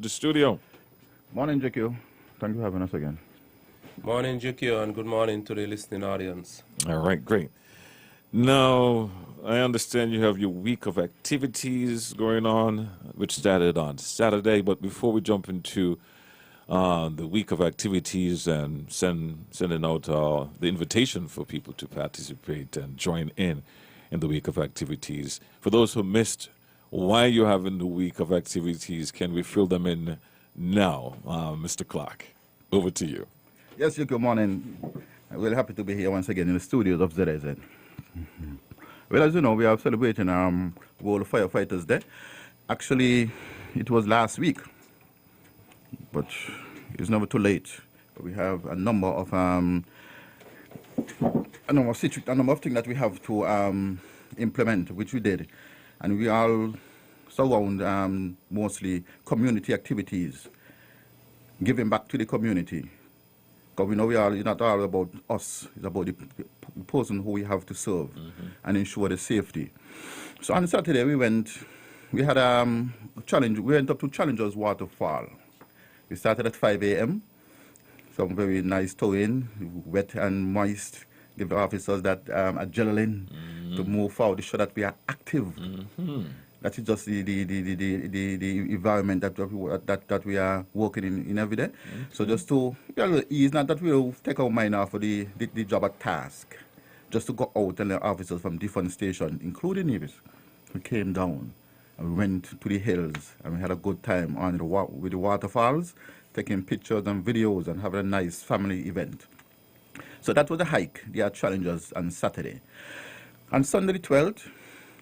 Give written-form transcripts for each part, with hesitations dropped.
the studio. Morning, JQ. Thank you for having us again. Morning, Jukio, and good morning to the listening audience. All right, great. Now, I understand you have your week of activities going on, which started on Saturday. But before we jump into the week of activities and sending out the invitation for people to participate and join in the week of activities, for those who missed why you're having the week of activities, can we fill them in now, Mr. Clark? Over to you. Yes, good morning. I'm really happy to be here once again in the studios of ZZ. Well, as you know, we are celebrating World Firefighters Day. Actually, it was last week, but it's never too late. We have a number of things that we have to implement, which we did, and we all surround mostly community activities, giving back to the community. Because we know it's not all about us, it's about the person who we have to serve and ensure the safety. So on Saturday we had a challenge. We went up to Challengers Waterfall. We started at 5 a.m. Some very nice towing, wet and moist, give the officers that adrenaline to move forward to show that we are active. That is just the environment that we are working in every day. So just to ease, not that we'll take our mind off of the job at task, just to go out and the officers from different stations, including Nevis, we came down and we went to the hills and we had a good time with the waterfalls, taking pictures and videos and having a nice family event. So that was the hike, the Challengers on Saturday. On Sunday the 12th,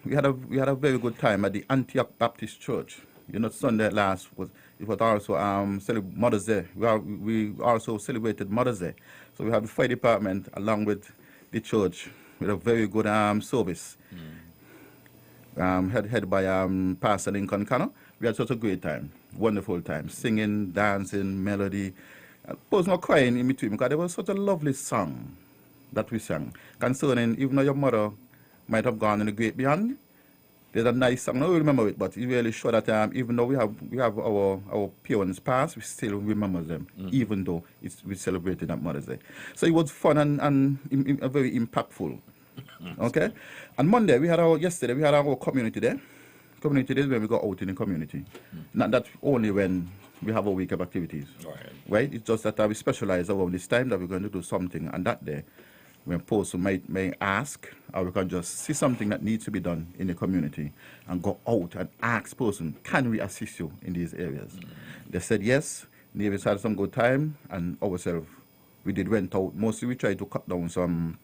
we had a very good time at the Antioch Baptist Church. You know, Sunday last was also Mother's Day. We also celebrated Mother's Day. So we have the fire department along with the church with a very good service. Headed by Pastor Lincoln Connor. We had such a great time, wonderful time, singing, dancing, melody. I was not crying in between because there was such a lovely song that we sang concerning, even though your mother might have gone in the great beyond. There's a nice song. I don't remember it, but it really showed that even though we have our parents past, we still remember them, even though we celebrated that Mother's Day. So it was fun and very impactful. Okay? And Monday, yesterday we had our community day. Community day is when we go out in the community. Not that only when we have a week of activities. Right? It's just that we specialize around this time that we're going to do something on that day. When person may ask, or we can just see something that needs to be done in the community and go out and ask person, can we assist you in these areas? They said yes. Nevis had some good time, and ourselves, went out. Mostly we tried to cut down some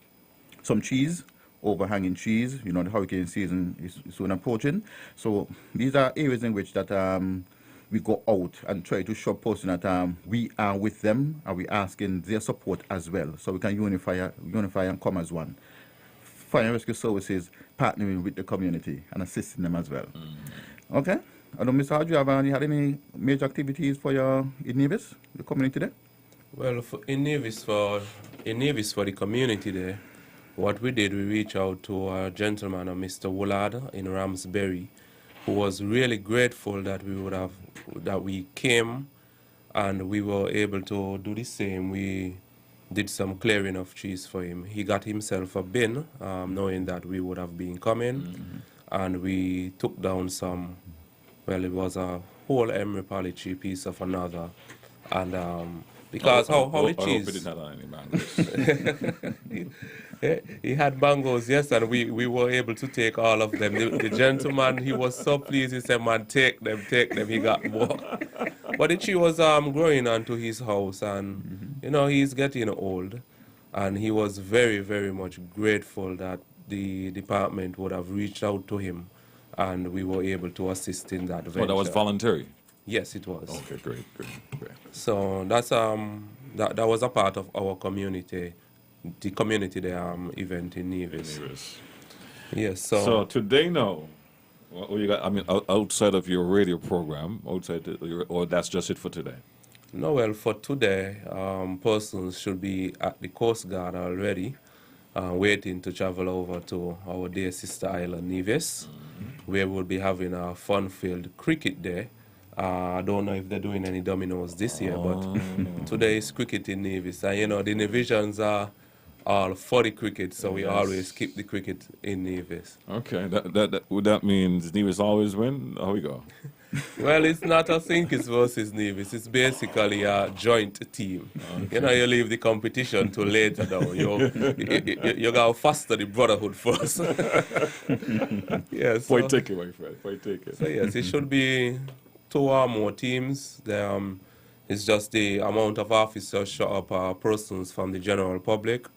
trees, overhanging trees. You know, the hurricane season is soon approaching. So these are areas in which that we go out and try to show person that we are with them and we asking their support as well, so we can unify and come as one. Fire and Rescue Services partnering with the community and assisting them as well. Okay. I don't, Mr. Hodge, you had any major activities for in Nevis, the community there? Well, in Nevis for the community there, what we did, we reached out to a gentleman, Mr. Woolard in Ramsbury, who was really grateful that we came and we were able to do the same. We did some clearing of trees for him. He got himself a bin, knowing that we would have been coming, and we took down it was a whole emery poly tree piece of another, and because how the trees... I hope he didn't have any mangoes. He had mangoes, yes, and we were able to take all of them. The gentleman, he was so pleased. He said, man, take them. He got more. But the tree was growing onto his house, and, you know, he's getting old. And he was very, very much grateful that the department would have reached out to him, and we were able to assist in that venture. Oh, that was voluntary? Yes, it was. Okay, great. So that's that was a part of our community. The community event in Nevis. Yes. So today, now, what you got? I mean, outside of your radio program, or that's just it for today? No, well, for today, persons should be at the Coast Guard already, waiting to travel over to our dear sister island, Nevis, where we'll be having a fun-filled cricket day I don't know if they're doing any dominoes this year, but today is cricket in Nevis. And, you know, the Nevisians are all for the cricket, so we always keep the cricket in Nevis. Okay, would that means Nevis always win? How we go? Well, it's not a Sinkis versus Nevis. It's basically a joint team. You know, you leave the competition to later now. You got to foster the brotherhood first. Yes. Point take it, my friend. Point take it. So yes, it should be 2 or more teams. It's just the amount of officers show up, persons from the general public.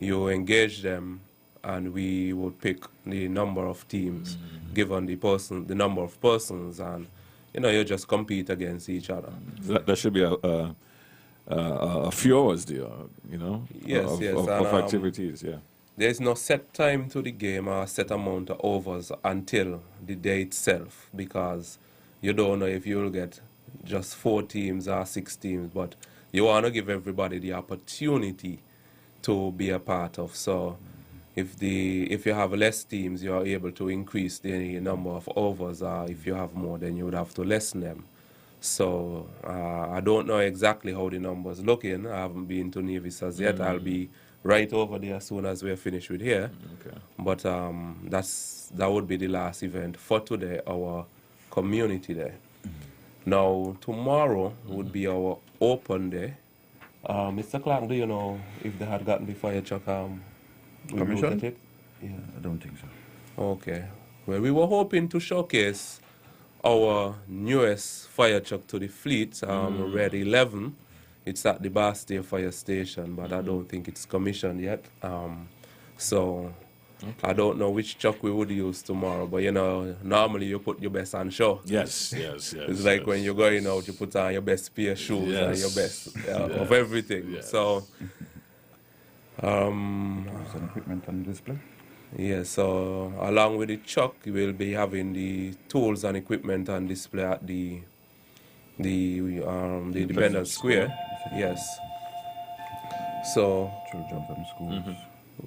You engage them, and we would pick the number of teams given the number of persons, and you know, you just compete against each other. That should be a few hours there, you know, Yes, of, yes, of, and, of activities, yeah. There's no set time to the game or set amount of overs until the day itself, because you don't know if you'll get just 4 teams or 6 teams, but you want to give everybody the opportunity to be a part of. So if you have less teams, you are able to increase the number of overs, or if you have more, then you would have to lessen them. So I don't know exactly how the numbers looking. I haven't been to Nevis as yet. I'll be right over there as soon as we're finished with here. Okay. But that would be the last event for today, our community day. Now tomorrow would be our open day. Mr. Clark, do you know if they had gotten the fire truck Commission? rebooted? Yeah. I don't think so. Okay. Well, we were hoping to showcase our newest fire truck to the fleet, Red 11. It's at the Bastille Fire Station, but I don't think it's commissioned yet. So I don't know which truck we would use tomorrow, but you know, normally you put your best on show. Yes, yes, yes. It's like yes. when you're going out, you put on your best pair of shoes and your best of everything. Yes. So, Some equipment on display. yeah, so along with the truck, we'll be having the tools and equipment on display at the Independence Square. Yes. So Children from schools.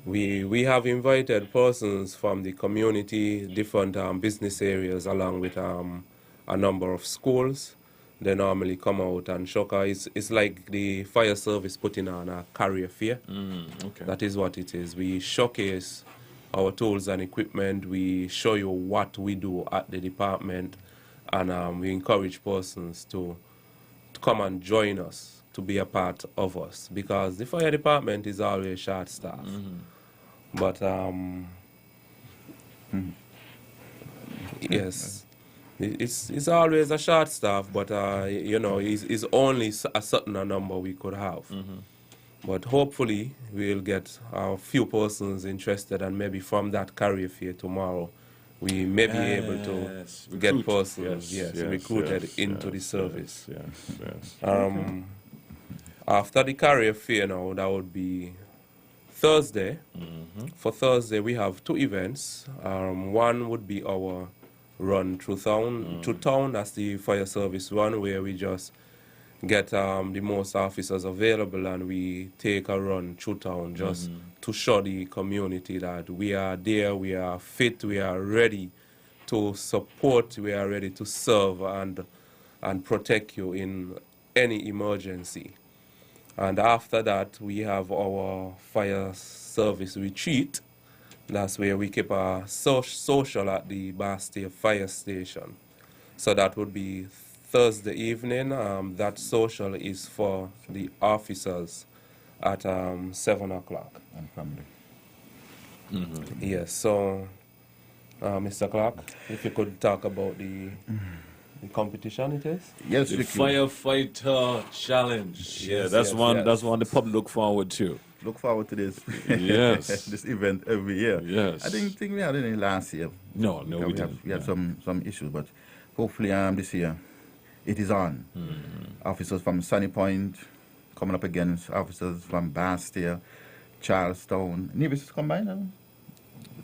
we have invited persons from the community, different business areas, along with a number of schools. They normally come out and showcase. It's like the fire service putting on a career fair. Okay. That is what it is. We showcase our tools and equipment. We show you what we do at the department, and we encourage persons to come and join us, to be a part of us, because the fire department is always short staff. But yes, it's always a short staff, but you know, it's only a certain number we could have. But hopefully we'll get a few persons interested, and maybe from that career fair tomorrow, we may be able to get Recruit. persons recruited into the service. Yes. After the career fair now, that would be Thursday. For Thursday, we have 2 events. One would be our run through town. That's the fire service run, where we just get the most officers available, and we take a run through town just to show the community that we are there, we are fit, we are ready to support, we are ready to serve and protect you in any emergency. And after that, we have our fire service retreat. That's where we keep a social at the Bastille Fire Station. So that would be Thursday evening. That social is for the officers at 7 o'clock. And family. Yes, so Mr. Clark, if you could talk about the competition it is? Yes, The Ricky. Firefighter Challenge. Yeah, Yes, that's yes, one. yes. That's one the public look forward to. Look forward to this. Yes. This event every year. Yes. I didn't think we had any last year. No, Because we didn't. We had some issues, but hopefully this year it is on. Officers from Sunny Point coming up against officers from Bastille, Charlestown. Nevis is combined.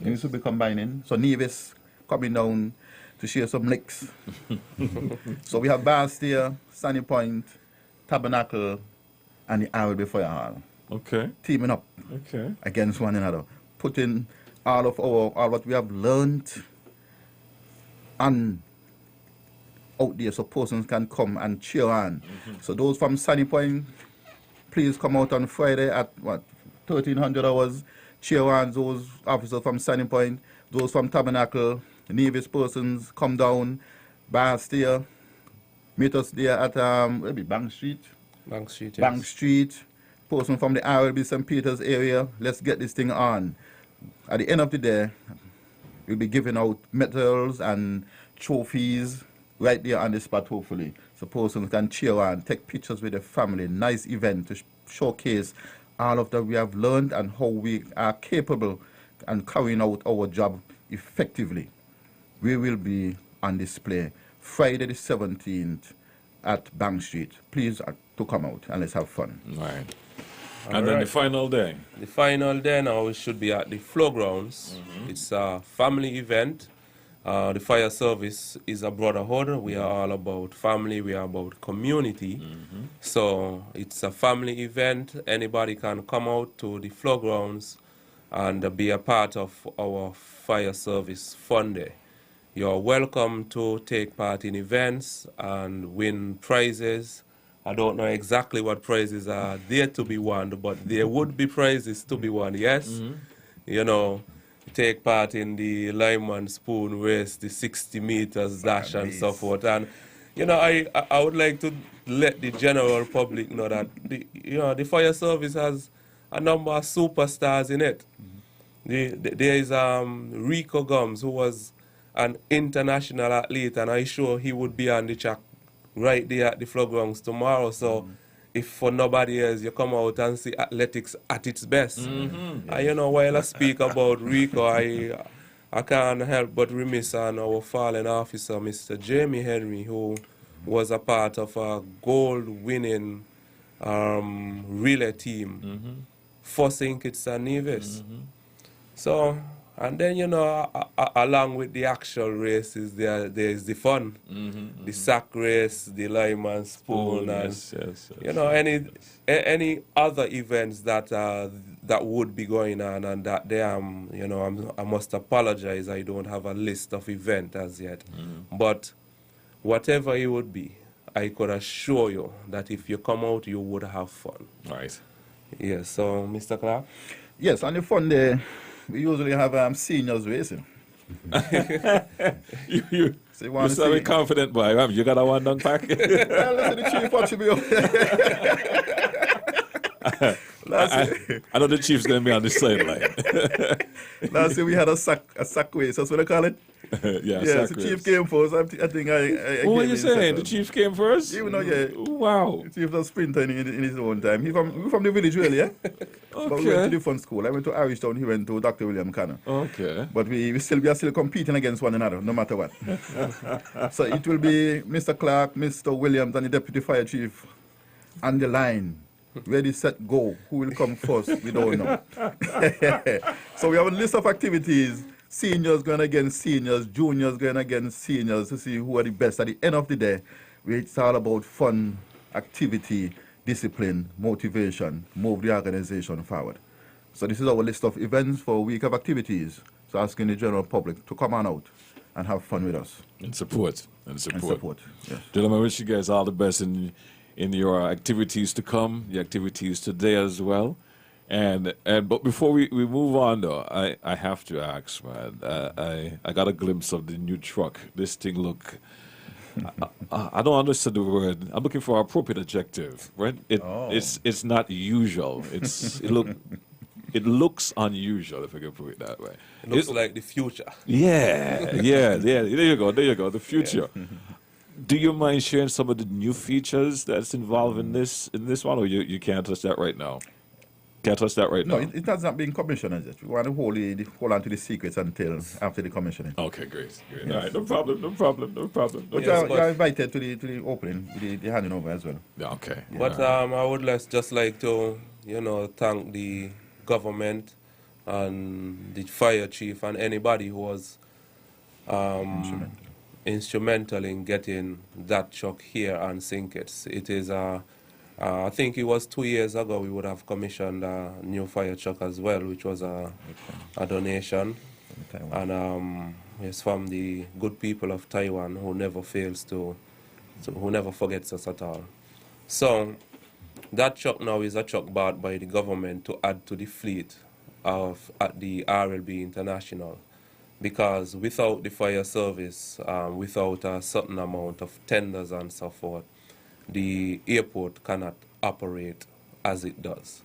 Nevis will be combining. So Nevis coming down to share some licks. So we have Bastille, Sunny Point, Tabernacle, and the Irwell Fire Hall Okay. teaming up Okay. against one another, putting all what we have learned on out there so persons can come and cheer on. So those from Sunny Point, please come out on Friday at 1300 hours. Cheer on those officers from Sunny Point. Those from Tabernacle, Nevis persons, come down, Bastille, meet us there at maybe Bank Street. Bank Street, yes. Bank Street, person from the RLB St. Peter's area. Let's get this thing on. At the end of the day, we'll be giving out medals and trophies right there on the spot, hopefully. So persons can cheer on, take pictures with their family. Nice event to showcase all of that we have learned and how we are capable and carrying out our job effectively. We will be on display Friday the 17th at Bank Street. Please to come out and let's have fun. Right. And then the final day. The final day now we should be at the Flow Grounds. It's a family event. The fire service is a brotherhood. We are all about family. We are about community. So it's a family event. Anybody can come out to the Flow Grounds and be a part of our fire service fun day. You're welcome to take part in events and win prizes. I don't know exactly what prizes are there to be won, but there would be prizes to be won, yes? You know, take part in the lime and spoon race, the 60 meters dash and so forth. And, you know, I would like to let the general public know that, the fire service has a number of superstars in it. There is Rico Gums, who was an international athlete, and I'm sure he would be on the track right there at the Flow Grounds tomorrow. So if for nobody else, you come out and see athletics at its best. And you know, while I speak about Rico, I can't help but remiss on our fallen officer, Mr. Jamie Henry, who was a part of a gold-winning relay team for St. Kitts and Nevis. So, and then, you know, along with the actual races, there's the fun. The sack race, the lime and spoon, and, yes. you know, any other events that would be going on, and that they you know, I must apologize, I don't have a list of events as yet. But whatever it would be, I could assure you that if you come out, you would have fun. Right. Yes, so, Mr. Clark? Yes, on the fun day, we usually have seniors racing. You So you want to sound see? confident, boy. You got a one done pack? Well, listen, the chief watching me. I know the chief's going to be on the sideline. Last year we had a sack race. That's what they call it. Yeah, Yes, sack the chief race. came first. I think I What are gave you him saying? second. The chief came first? You know, yeah. Wow. The chief was sprinting in his own time. We're from the village, really, yeah? But we went to Okay. different school. I went to Irishtown. He went to Dr. William Cannon. Okay. But we are still competing against one another, no matter what. So it will be Mr. Clark, Mr. Williams, and the deputy fire chief on the line. Ready, set, go. Who will come first? We don't know. So we have a list of activities. Seniors going against seniors, juniors going against seniors to see who are the best. At the end of the day, it's all about fun, activity, discipline, motivation, move the organization forward. So this is our list of events for a week of activities. So asking the general public to come on out and have fun with us And support. And and support. support. Yes. Gentlemen, I wish you guys all the best in your activities to come, your activities today as well. But before we move on though, I have to ask, man. I got a glimpse of the new truck. This thing look. I don't understand the word. I'm looking for an appropriate adjective, right? It's not usual. It looks unusual, if I can put it that way. It looks like the future. Yeah. There you go. The future. Do you mind sharing some of the new features that's involved in this one, or you can't touch that right now? Can't touch that right No, now. it has not been commissioned as yet. We want to hold on to the secrets until after the commissioning. Okay, great. All right, no problem. But Yes, you but- are invited to the opening, the handing over as well. Yeah, okay. But I would just like to, thank the government and the fire chief and anybody who was instrumental in getting that truck here and St. Kitts. It is I think it was 2 years ago we would have commissioned a new fire truck as well, which was a donation. And it's from the good people of Taiwan who never fails to so who never forgets us at all. So that truck now is a truck bought by the government to add to the fleet at the RLB International, because without the fire service, without a certain amount of tenders and so forth, the airport cannot operate as it does.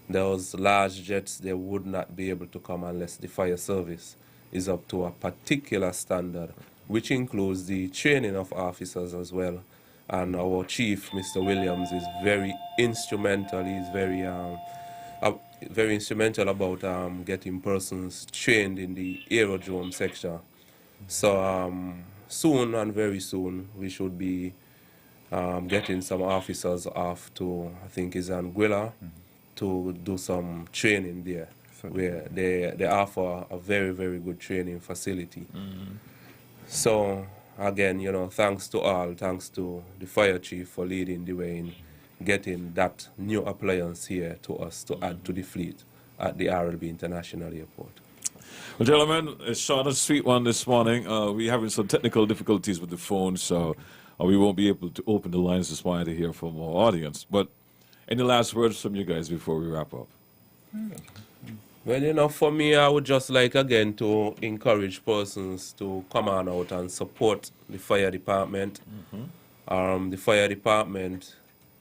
Those large jets, they would not be able to come unless the fire service is up to a particular standard, which includes the training of officers as well. And our chief, Mr. Williams, is very instrumental. He's very instrumental about getting persons trained in the aerodrome sector. So soon and very soon, we should be getting some officers off to, I think is Anguilla, to do some training there, where they offer a very, very good training facility. So again, you know, thanks to all, thanks to the fire chief for leading the way in getting that new appliance here to us to add to the fleet at the RLB International Airport. Well, gentlemen, it's short and sweet one this morning. We're having some technical difficulties with the phone, so we won't be able to open the lines this morning to hear from our audience. But any last words from you guys before we wrap up? Well, you know, for me, I would just like, again, to encourage persons to come on out and support the fire department. The fire department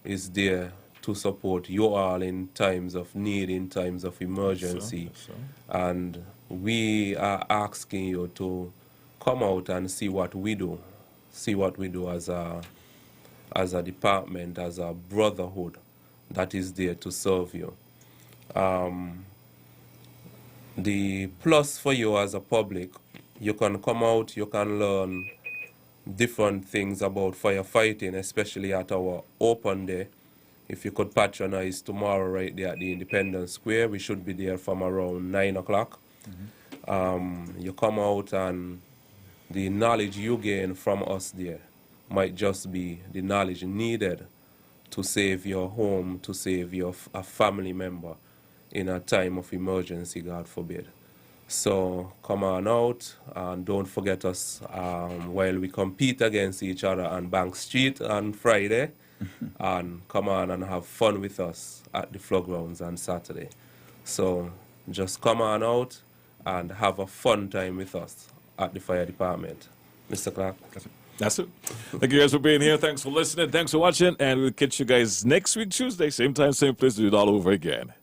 is there to support you all in times of need, in times of emergency. Yes, sir. And we are asking you to come out and see what we do. See what we do as a department, as a brotherhood that is there to serve you. The plus for you as a public, you can come out, you can learn different things about firefighting, especially at our open day. If you could patronize tomorrow right there at the Independence Square, we should be there from around 9 o'clock. You come out and the knowledge you gain from us there might just be the knowledge needed to save your home, to save a family member in a time of emergency, God forbid. So come on out and don't forget us while we compete against each other on Bank Street on Friday. And come on and have fun with us at the Flow Grounds on Saturday. So just come on out and have a fun time with us at the fire department. Mr. Clark. That's it. Thank you guys for being here. Thanks for listening. Thanks for watching. And we'll catch you guys next week, Tuesday. Same time, same place. Do it all over again.